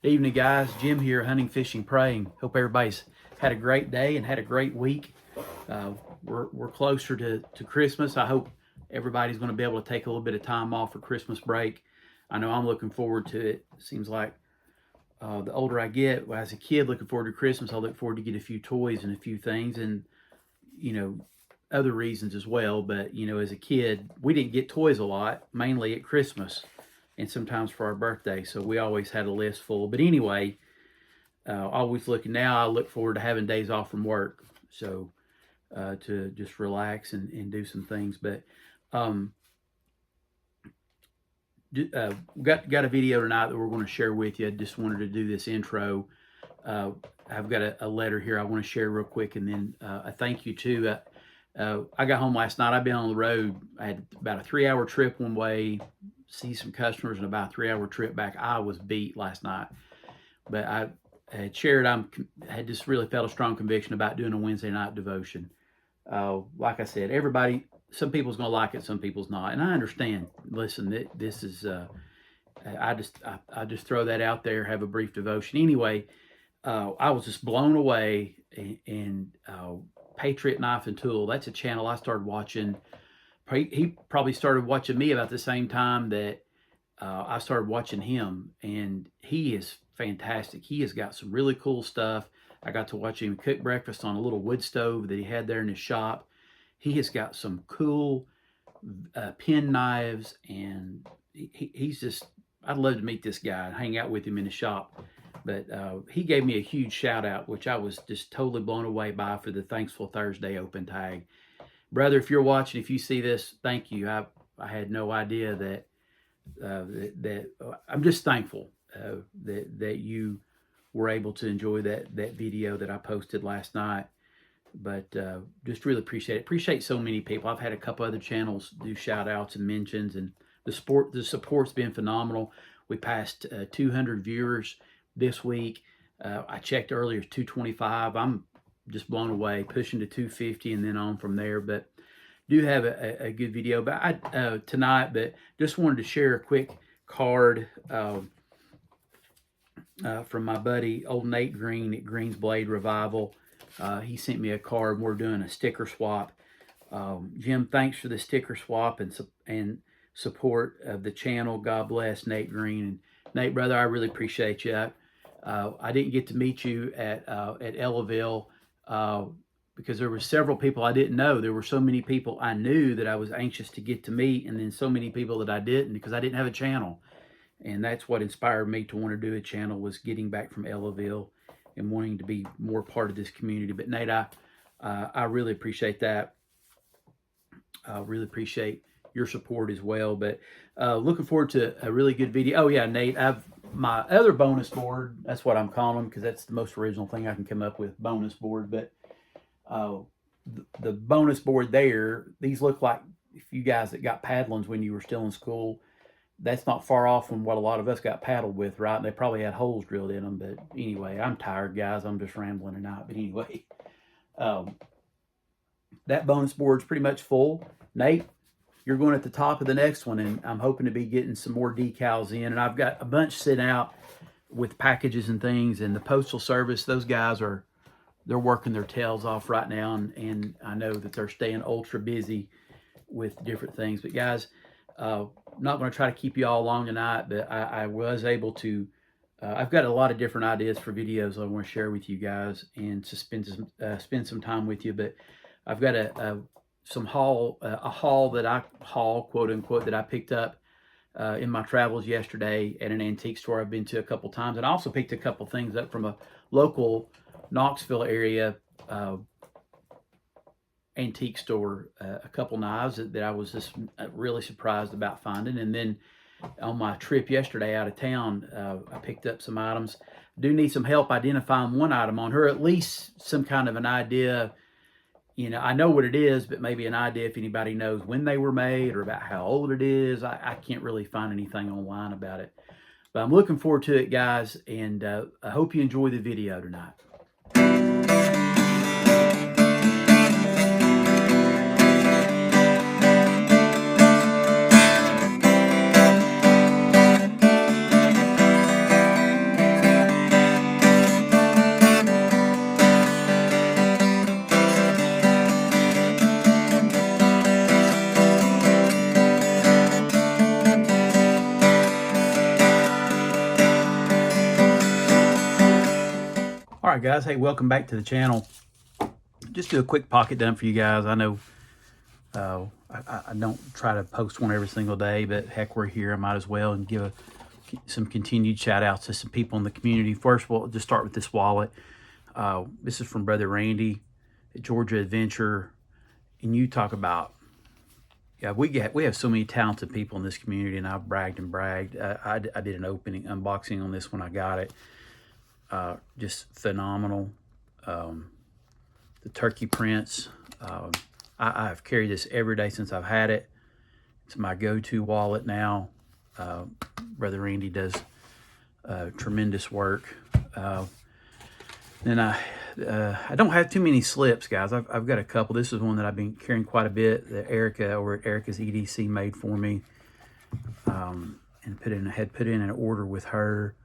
Evening, guys. Jim here, hunting, fishing, praying. Hope everybody's had a great day and had a great week. Uh, we're closer to Christmas. I hope everybody's going to be able to take a little bit of time off for Christmas break. I know I'm looking forward to it. It seems like the older I get, well, as a kid, looking forward to Christmas. I look forward to get a few toys and a few things, and you know, other reasons as well. But as a kid, we didn't get toys a lot, mainly at Christmas and sometimes for our birthday. So we always had a list full. But anyway, always looking now, I look forward to having days off from work. So to just relax and do some things. But got a video tonight that we're going to share with you. I just wanted to do this intro. I've got a letter here I want to share real quick, and then a thank you too. I got home last night. I've been on the road. I had about a 3-hour trip one way, see some customers, and about a 3-hour trip back. I was beat last night, but I had shared I had just really felt a strong conviction about doing a Wednesday night devotion. Like I said, everybody, some people's going to like it, some people's not, and I understand. Listen, this is I just throw that out there, have a brief devotion. Anyway, I was just blown away, and Patriot Knife and Tool, that's a channel I started watching. He probably started watching me about the same time that I started watching him, and he is fantastic. He has got some really cool stuff. I got to watch him cook breakfast on a little wood stove that he had there in his shop. He has got some cool pen knives, and he's just, I'd love to meet this guy and hang out with him in the shop. But he gave me a huge shout out, which I was just totally blown away by, for the Thankful Thursday open tag. Brother, if you're watching, if you see this, thank you. I had no idea that I'm just thankful that you were able to enjoy that video that I posted last night. But just really appreciate it. Appreciate so many people. I've had a couple other channels do shout outs and mentions, and the support's been phenomenal. We passed 200 viewers this week. I checked earlier, 225. I'm just blown away, pushing to 250 and then on from there. But do have a good video but tonight. But just wanted to share a quick card from my buddy old Nate Green at Green's Blade Revival. He sent me a card. We're doing a sticker swap. Jim, thanks for the sticker swap and support of the channel. God bless Nate Green. And Nate, brother, I really appreciate you. I didn't get to meet you at Ellaville because there were several people I didn't know. There were so many people I knew that I was anxious to get to meet, and then so many people that I didn't, because I didn't have a channel. And that's what inspired me to want to do a channel, was getting back from Ellaville and wanting to be more part of this community. But Nate, I really appreciate that. I really appreciate your support as well. But looking forward to a really good video. Oh yeah, Nate, I've my other bonus board, that's what I'm calling them, because that's the most original thing I can come up with, bonus board. But the bonus board there, these look like, if you guys that got paddlings when you were still in school, that's not far off from what a lot of us got paddled with, right? And they probably had holes drilled in them. But anyway, I'm tired, guys. I'm just rambling tonight. But anyway, that bonus board's pretty much full. Nate, you're going at the top of the next one, and I'm hoping to be getting some more decals in. And I've got a bunch sitting out with packages and things, and the Postal Service, those guys they're working their tails off right now, and I know that they're staying ultra busy with different things. But guys, not going to try to keep you all long tonight, but I was able to, I've got a lot of different ideas for videos I want to share with you guys, and to spend some time with you. But I've got a haul that I quote unquote, that I picked up in my travels yesterday at an antique store I've been to a couple times. And I also picked a couple things up from a local Knoxville area antique store, a couple knives that I was just really surprised about finding. And then on my trip yesterday out of town, I picked up some items. Do need some help identifying one item on her, at least some kind of an idea. I know what it is, but maybe an idea if anybody knows when they were made or about how old it is. I can't really find anything online about it. But I'm looking forward to it, guys, and I hope you enjoy the video tonight. right, guys. Hey, welcome back to the channel. Just do a quick pocket dump for you guys. I know I don't try to post one every single day, but heck, we're here. I might as well and give some continued shout outs to some people in the community. First, we'll just start with this wallet. This is from Brother Randy at Georgia Adventure. And you talk about, yeah, we have so many talented people in this community, and I've bragged and bragged. I did an unboxing on this when I got it. Just phenomenal. The turkey prints. I've carried this every day since I've had it. It's my go-to wallet now. Brother Randy does tremendous work. Then I don't have too many slips, guys. I've got a couple. This is one that I've been carrying quite a bit that Erica over at Erica's EDC made for me, and had put in an order with her.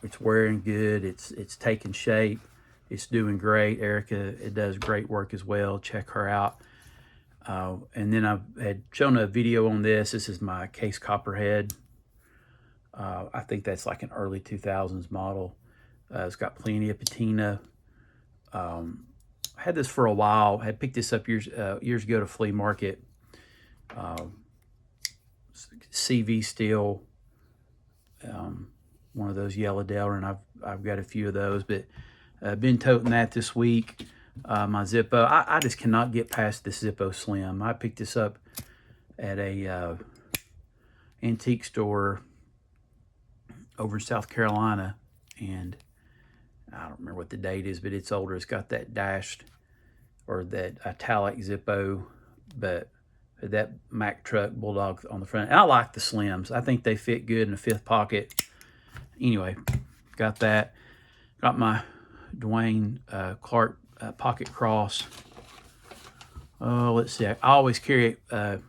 It's wearing good. It's taking shape. It's doing great. Erica, it does great work as well. Check her out. And then I had shown a video on this. This is my case copperhead. I think that's like an early 2000s model. It's got plenty of patina. I had this for a while. I had picked this up years ago at a flea market. CV steel. One of those yellow Delrin, and I've got a few of those, but been toting that this week. My Zippo, I just cannot get past this Zippo Slim. I picked this up at a antique store over in South Carolina, and I don't remember what the date is, but it's older. It's got that dashed or that italic Zippo, but that Mack truck Bulldog on the front. And I like the Slims. I think they fit good in the fifth pocket. Anyway, got that. Got my Dwayne Clark pocket cross. Let's see. I always carry a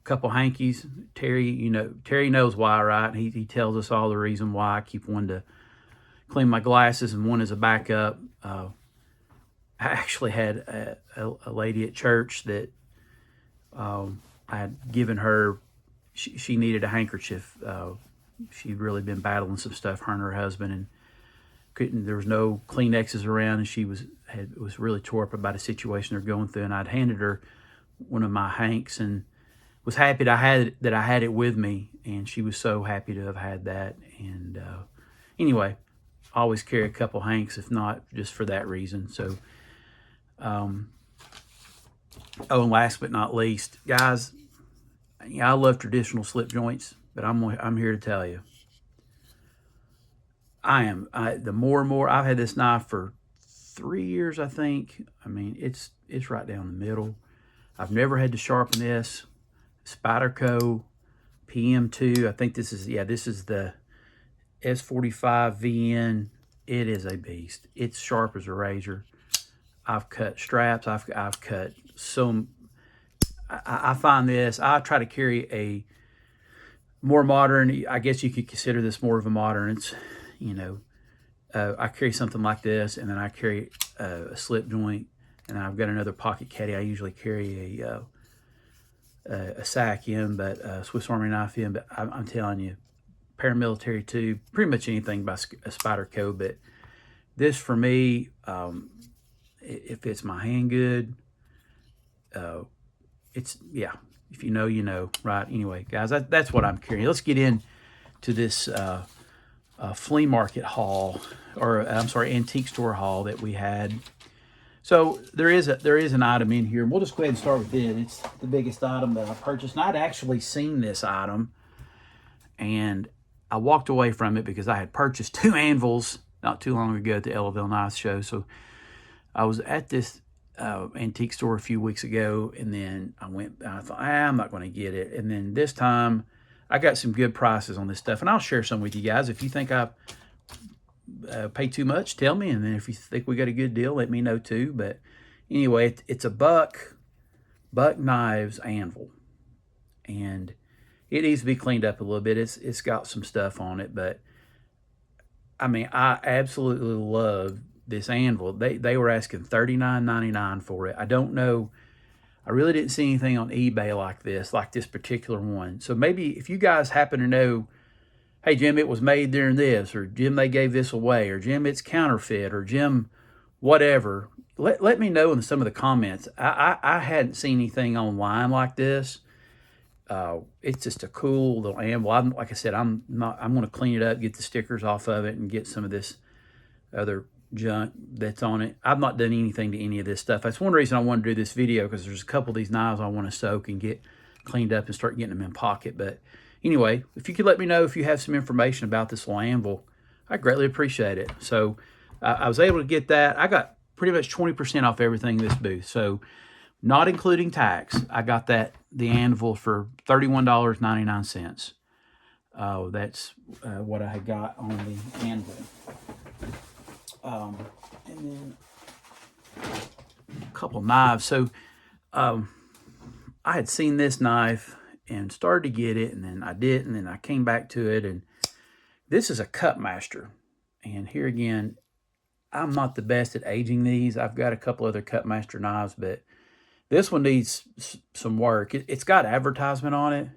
couple hankies. Terry knows why, right? He tells us all the reason why. I keep one to clean my glasses and one as a backup. I actually had a lady at church that I had given her. She needed a handkerchief. She'd really been battling some stuff, her and her husband, and there was no Kleenexes around, and she was really tore up about a situation they're going through. And I'd handed her one of my hanks and was happy that I had it with me, and she was so happy to have had that. And anyway, I always carry a couple hanks, if not just for that reason. So, and last but not least, guys, I love traditional slip joints, but I'm here to tell you, the more and more, I've had this knife for 3 years, I think. I mean, it's right down the middle. I've never had to sharpen this. Spyderco PM2. I think this is the S45 VN. It is a beast. It's sharp as a razor. I've cut straps. I've cut some. I find this. I try to carry a more modern. I guess you could consider this more of a modern. It's, I carry something like this, and then I carry a slip joint, and I've got another pocket caddy. I usually carry a SAC in, but a Swiss Army knife in. But I'm telling you, paramilitary tube, pretty much anything by a Spyderco. But this for me, it fits my hand good. If you know, you know, right? Anyway, guys, that's what I'm carrying. Let's get into this flea market haul, or I'm sorry, antique store haul that we had. So there is an item in here, and we'll just go ahead and start with it. It's the biggest item that I purchased, and I'd actually seen this item, and I walked away from it because I had purchased 2 Anvils not too long ago at the Ellaville Knife Show. So I was at this antique store a few weeks ago, and then I thought, I'm not going to get it. And then this time I got some good prices on this stuff, and I'll share some with you guys. If you think I pay too much, tell me, and then if you think we got a good deal, let me know too. But anyway, it's a Buck Knives Anvil, and it needs to be cleaned up a little bit. It's got some stuff on it, but I mean, I absolutely love this anvil. They were asking $39.99 for it. I don't know. I really didn't see anything on eBay like this particular one. So maybe if you guys happen to know hey, Jim, it was made during this, or Jim, they gave this away, or Jim, it's counterfeit, or Jim, whatever. Let me know in some of the comments. I hadn't seen anything online like this. It's just a cool little Anvil. Like I said, I'm going to clean it up, get the stickers off of it, and get some of this other junk that's on it. I've not done anything to any of this stuff. That's one reason I want to do this video, because there's a couple of these knives I want to soak and get cleaned up and start getting them in pocket. But anyway, if you could let me know if you have some information about this little Anvil, I greatly appreciate it. So I was able to get that. I got pretty much 20% off everything in this booth. So not including tax, I got the Anvil for $31.99. That's what I had got on the Anvil. And then a couple knives. So I had seen this knife and started to get it, and then I didn't, and then I came back to it, and this is a Cutmaster. And here again, I'm not the best at aging these. I've got a couple other Cutmaster knives, but this one needs some work. It's got advertisement on it,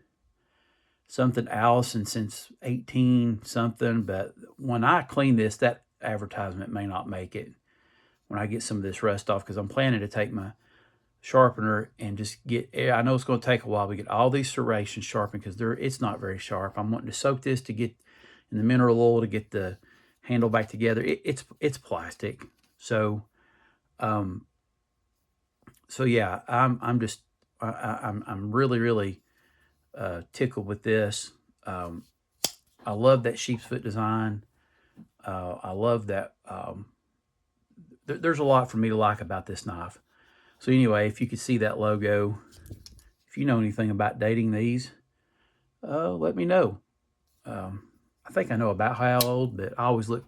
something Allison since 18 something, but when I clean this, that advertisement may not make it when I get some of this rust off, because I'm planning to take my sharpener and just get, I know it's going to take a while to get all these serrations sharpened, because it's not very sharp. I'm wanting to soak this to get in the mineral oil to get the handle back together. It's plastic. So yeah, I'm really tickled with this. I love that sheep's foot design. I love that. There's a lot for me to like about this knife. So anyway, if you could see that logo, if you know anything about dating these, let me know. I think I know about how old, but I always look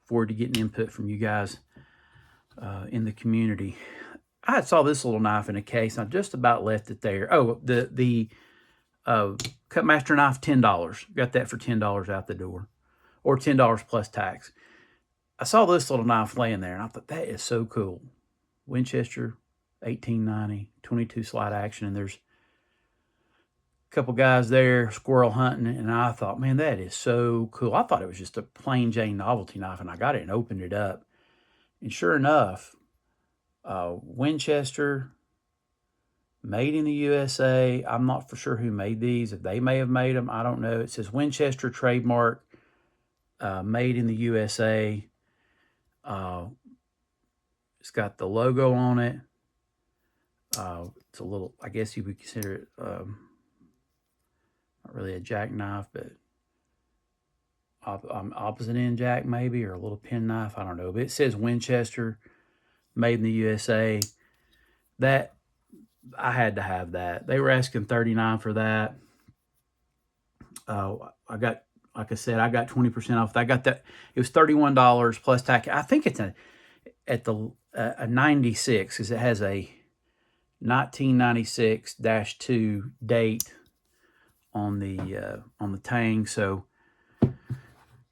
forward to getting input from you guys in the community. I saw this little knife in a case. I just about left it there. Oh, the Cutmaster knife, $10. Got that for $10 out the door, or $10 plus tax. I saw this little knife laying there, and I thought, that is so cool. Winchester, 1890, 22 slide action, and there's a couple guys there squirrel hunting, and I thought, man, that is so cool. I thought it was just a plain Jane novelty knife, and I got it and opened it up, and sure enough, Winchester, made in the USA. I'm not for sure who made these. If they may have made them, I don't know. It says Winchester trademark, made in the USA. It's got the logo on it. It's a little, I guess you would consider it not really a jackknife, but opposite end jack maybe, or a little penknife. I don't know. But it says Winchester, made in the USA. That, I had to have that. They were asking $39 for that. I got, like I said, I got 20% off. I got that. It was $31 plus tax. I think it's a 96, because it has a 1996-2 date on the tang. So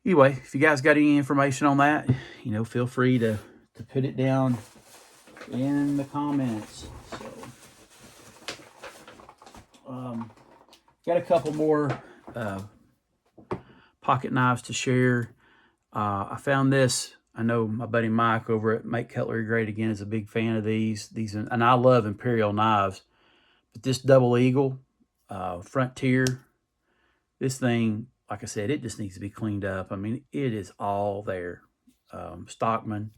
anyway, if you guys got any information on that, feel free to put it down in the comments. So got a couple more pocket knives to share. I found this. I know my buddy Mike over at Make Cutlery Great Again is a big fan of these. And I love Imperial knives, but this Double Eagle Frontier, this thing, like I said, it just needs to be cleaned up. I mean, it is all there. Stockman.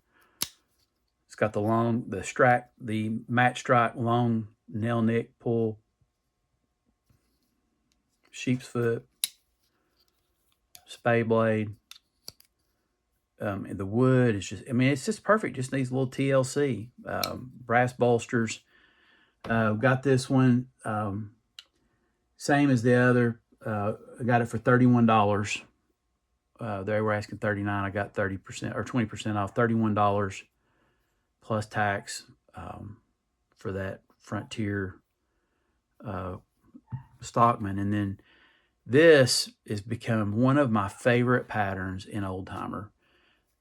It's got the match strike long nail nick pull, sheep's foot, spade blade. And the wood is just, I mean, it's just perfect. Just needs a little TLC. Brass bolsters. Got this one, same as the other. I got it for $31. They were asking $39. I got 30% or 20% off, $31 plus tax for that Frontier Stockman. And then this has become one of my favorite patterns in Old Timer.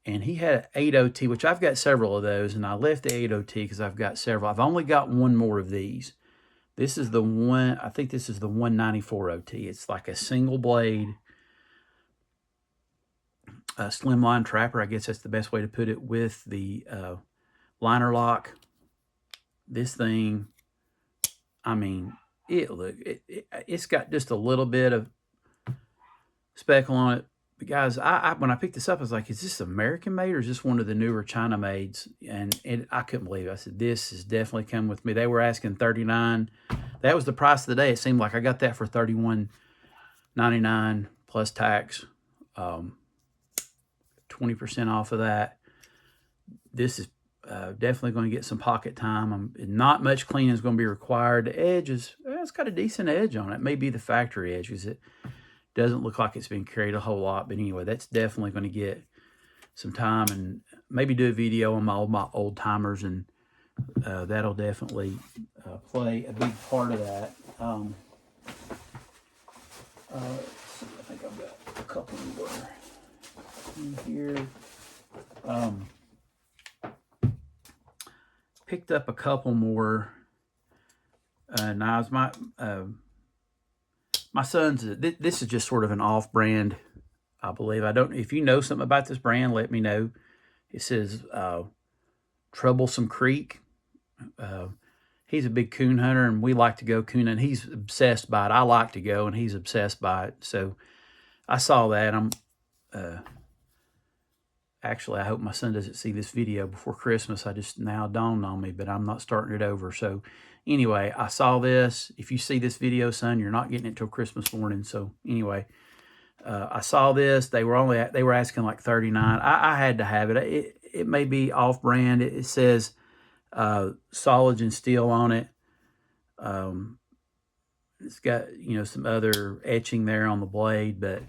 And he had an 8OT, which I've got several of those, and I left the 8OT because I've got several. I've only got one more of these. This is the one, I think this is the 194 OT. It's like a single blade. slimline trapper. I guess that's the best way to put it, with the liner lock. This thing, I mean, it's got just a little bit of speckle on it. But guys, when I picked this up, I was like, is this American made or is this one of the newer China mades? And I couldn't believe it. I said, this is definitely coming with me. They were asking $39. That was the price of the day. It seemed like I got that for $31.99 plus tax, 20% off of that. This is definitely going to get some pocket time. Not much cleaning is going to be required. The edge is, it's got a decent edge on it. It may be the factory edge because it doesn't look like it's been carried a whole lot. But anyway, that's definitely going to get some time, and maybe do a video on my old timers, and that'll definitely play a big part of that. Let's see, I think I've got a couple more in here. Picked up a couple more knives. My son's, this is just sort of an off-brand, I believe. I don't, if you know something about this brand, let me know. It says Troublesome Creek. He's a big coon hunter, and we like to go coon hunting. He's obsessed by it. I like to go, and he's obsessed by it. So I saw that. Actually, I hope my son doesn't see this video before Christmas. I just now dawned on me, but I'm not starting it over. So anyway, I saw this. If you see this video, son, you're not getting it till Christmas morning. So anyway, I saw this. They were asking like $39. I had to have it. It may be off-brand. It says solids and steel on it. It's got, some other etching there on the blade, but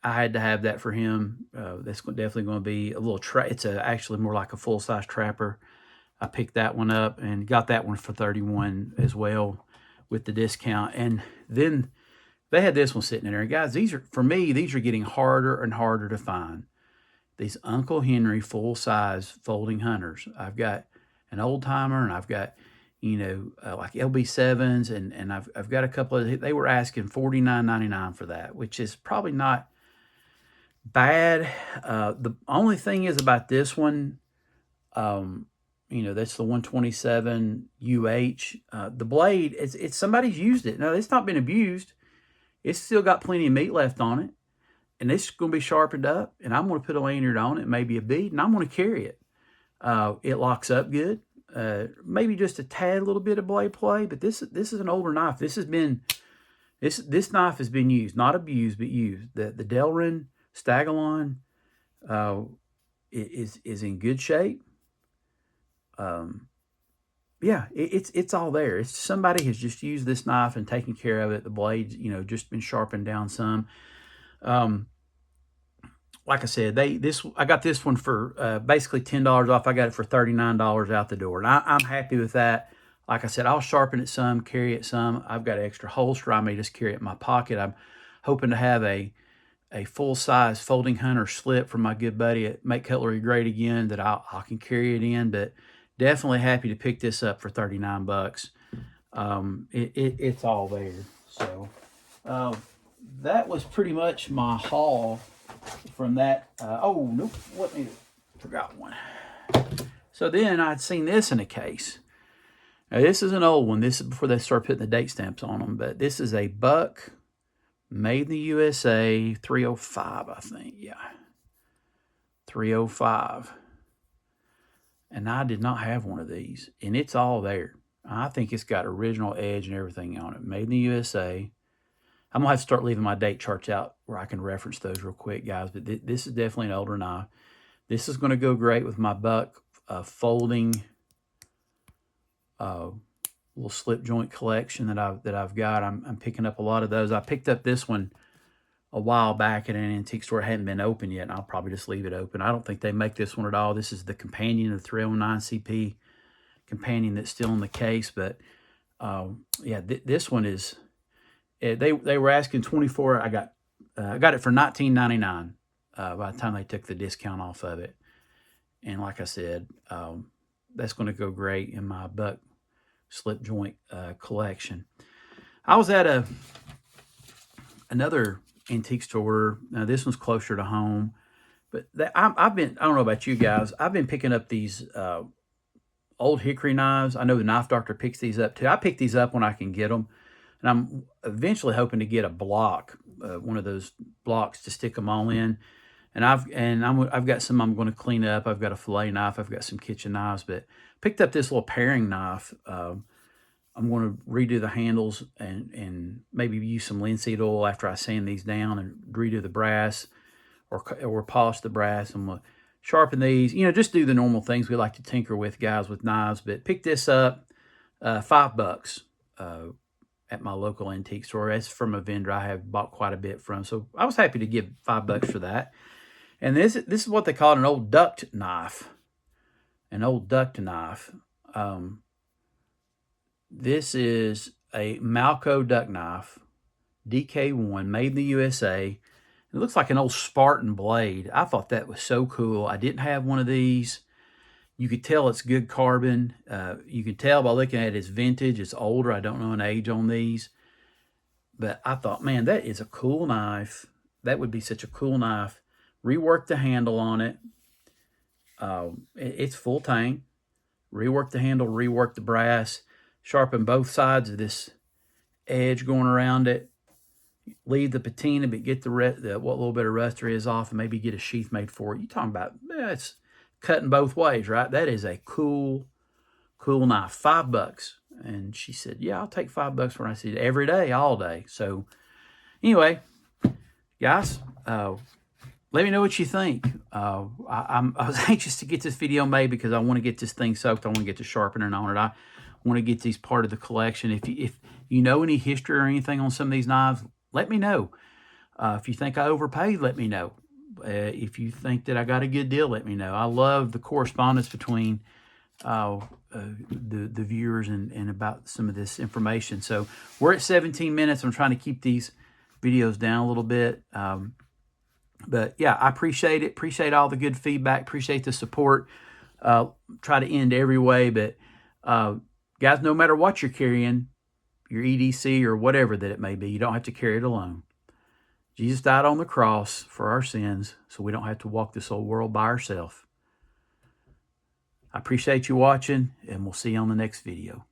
I had to have that for him. That's definitely going to be a little it's actually more like a full-size trapper. I picked that one up and got that one for $31 as well with the discount. And then they had this one sitting in there. And guys, for me, these are getting harder and harder to find. These Uncle Henry full-size folding hunters. I've got an old timer, and I've got, like LB7s, and I've got a couple of, they were asking $49.99 for that, which is probably not bad. The only thing is about this one, that's the 127 UH. The blade, it's somebody's used it. No, it's not been abused. It's still got plenty of meat left on it, and it's going to be sharpened up, and I'm going to put a lanyard on it, maybe a bead, and I'm going to carry it. It locks up good. Maybe just a tad little bit of blade play, but this is an older knife. This knife has been used, not abused, but used. The Delrin Stagallon is in good shape. Yeah, it's all there. It's somebody has just used this knife and taken care of it. The blade's, just been sharpened down some. Like I said, I got this one for basically $10 off. I got it for $39 out the door, and I'm happy with that. Like I said, I'll sharpen it some, carry it some. I've got an extra holster. I may just carry it in my pocket. I'm hoping to have a full-size folding hunter slip from my good buddy at Make Cutlery Great Again that I can carry it in, but definitely happy to pick this up for $39. It's all there. So that was pretty much my haul from that. Oh, nope, forgot one. So then I'd seen this in a case. Now, this is an old one. This is before they start putting the date stamps on them, but this is a Buck made in the USA, 305, I think. Yeah, 305. And I did not have one of these, and it's all there. I think it's got original edge and everything on it. Made in the USA. I'm going to have to start leaving my date charts out where I can reference those real quick, guys. But this is definitely an older knife. This is going to go great with my Buck folding little slip joint collection that I've got. I'm picking up a lot of those. I picked up this one a while back at an antique store. It hadn't been open yet, and I'll probably just leave it open. I don't think they make this one at all. This is the companion of the 309 CP companion that's still in the case. But yeah, this one is. They were asking $24. I got it for $19.99 by the time they took the discount off of it. And like I said, that's going to go great in my Buck slip joint collection. I was at another antique store. Now, this one's closer to home. But I don't know about you guys, I've been picking up these old hickory knives. I know the Knife Doctor picks these up too. I pick these up when I can get them. And I'm eventually hoping to get a block, one of those blocks to stick them all in. And I've got some I'm going to clean up. I've got a fillet knife. I've got some kitchen knives, but picked up this little paring knife. I'm going to redo the handles and maybe use some linseed oil after I sand these down and redo the brass or polish the brass. I'm going to sharpen these, just do the normal things we like to tinker with, guys, with knives. But pick this up, $5 at my local antique store. That's from a vendor I have bought quite a bit from. So I was happy to give $5 for that. And this is what they call an old duct knife. An old duct knife. This is a Malco duck knife, DK1, made in the USA. It looks like an old Spartan blade. I thought that was so cool. I didn't have one of these. You could tell it's good carbon. You can tell by looking at it, it's vintage. It's older. I don't know an age on these. But I thought, man, that is a cool knife. That would be such a cool knife. Rework the handle on it. It's full tang. Rework the handle, rework the brass. Sharpen both sides of this edge going around it. Leave the patina, but get what little bit of rust there is off, and maybe get a sheath made for it. You're talking about, it's cutting both ways, right? That is a cool knife. $5. And she said, yeah, I'll take $5 when I see it every day, all day. So anyway, guys, let me know what you think. I was anxious to get this video made because I want to get this thing soaked. I want to get the sharpener on it. I want to get these part of the collection. If you know any history or anything on some of these knives, let me know. If you think I overpaid, let me know. If you think that I got a good deal, let me know. I love the correspondence between the viewers and about some of this information. So we're at 17 minutes. I'm trying to keep these videos down a little bit. But yeah, I appreciate it. Appreciate all the good feedback. Appreciate the support. Try to end every way. But guys, no matter what you're carrying, your EDC or whatever that it may be, you don't have to carry it alone. Jesus died on the cross for our sins, so we don't have to walk this old world by ourselves. I appreciate you watching, and we'll see you on the next video.